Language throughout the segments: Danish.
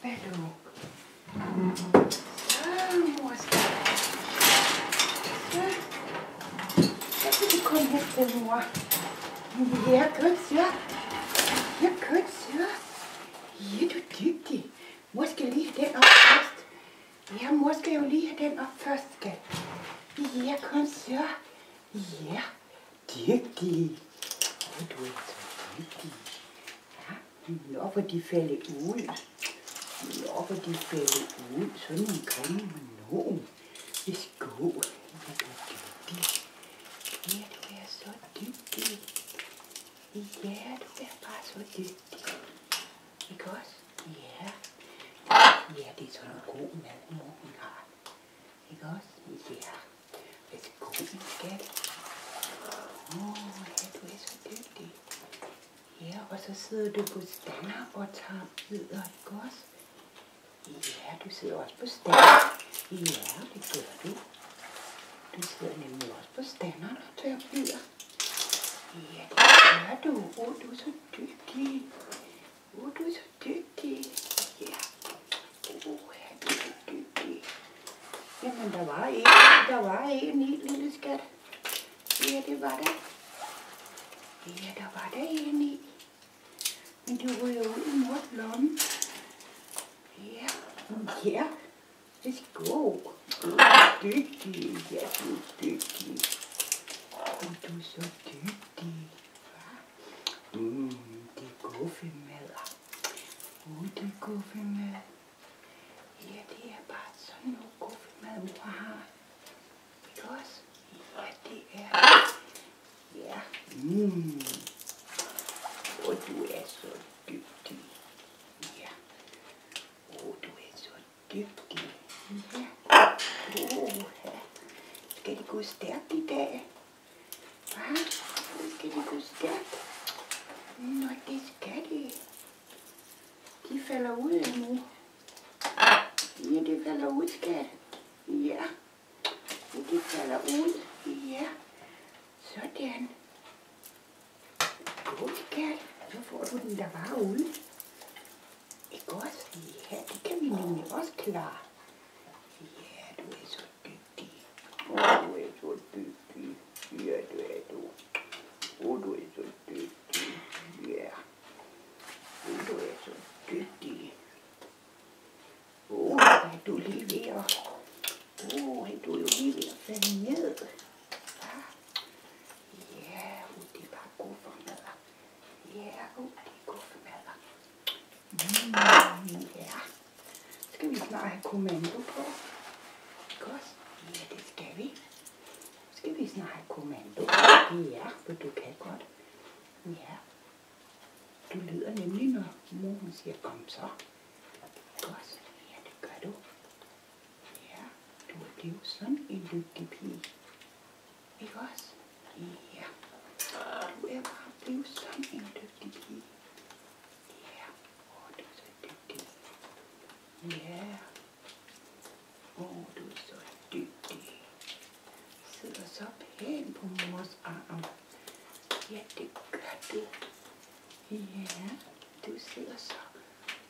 Hallo. Så, mor skal. Så kan du komme her til mor. Ja, godt så. Ja, godt så. Ja, du er dygtig. Mor skal lige have den op først. Ja, mor skal jo lige have den op først, skat. Ja, kom så. Ja, dygtig. Du er så dygtig. Ja, nå, hvor de falder ud. Nå, hvor de falder ud. Sådan en grimme nogen. Værsgo. Ja, du er dygtig. Ja, du er så dygtig. Ja, du er bare så dygtig. Ikke også? Ja. Ja, det er sådan en god mad, mor hun har. Ikke også? Ja. Værsgo, min skat. Ja, du er så dygtig. Ja, og så sidder du på stander og tager bidder, ikke også? Ja, du sidder også på stander. Ja, det gør du. Du sidder nemlig også på standerne og tager bidder. Ja, det gør du. Du er så dygtig. Du er så dygtig. Ja. Du er så dygtig. Jamen, der var en i, lille skat. Ja, det var der. Ja, der var der en i. Men du ryger ud i mors lomme. Ja. Ja. Værsgo. Du er dygtig. Ja, du er dygtig. Du er så dygtig. Det er guffemad. Det er guffemad. Ja, det er bare sådan noget guffemad, mor har. Ikke også? Ja, det er. Ja. Du er så dygtig. Ja. Du er så dygtig. Ja. Skal det gå stærkt i dag? Hvad? Skal det gå stærkt? Nå, det skal det. De falder ud nu. Ja, det falder ud, skat. Ja. Det falder ud. Ja. Sådan. God, skat. Så får du den der bare ud. Ikke også? Ja, det kan vi nemlig også klare. Ja, du er så dygtig. Du er så dygtig. Ja, det er du. Du er så dygtig. Ja. Du er så dygtig. Er du lige ved at... du er jo lige ved at falde ned. Ja, det er bare guffemader. Ja, det er guffemader. Ja. Skal vi snart have kommando på? Ikke også? Ja, det skal vi. Skal vi snart have kommando? Ja, for du kan godt. Ja. Du lyder nemlig, når mor hun siger, kom så. Ikke også? Ja, det gør du. Ja, du er blevet sådan en dygtig pige. Ikke også? Ja. Du er bare blevet sådan en dygtig pige. Ja. Du er så dygtig. Ja. Du er så dygtig. Sidder så pænt på mors arm. Ja, det gør du. Ja, du sidder så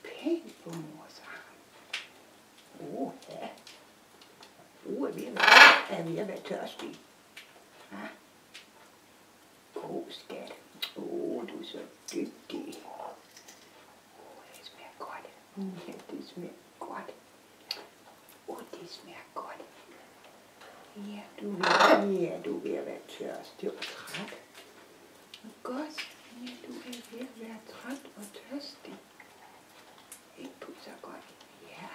pænt på mors arm. Ja. Er vi at være tørstig? Ja. God skat. Du er så dygtig. Det smager godt. Ja, det smager godt. Det smager godt. Ja, du er ved at være tørstig og træt. Godt. Ja, du er ved at være træt og tørstig. Ikke så godt. Ja.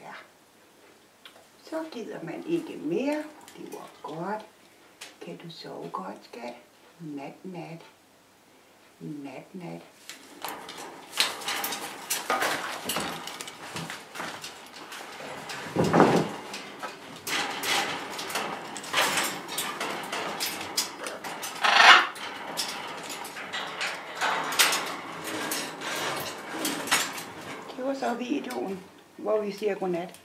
Ja. Så gider man ikke mere. Det var godt. Kan du sove godt, skat? Nat, nat. Nat, nat. Det var så videoen, hvor vi siger godnat.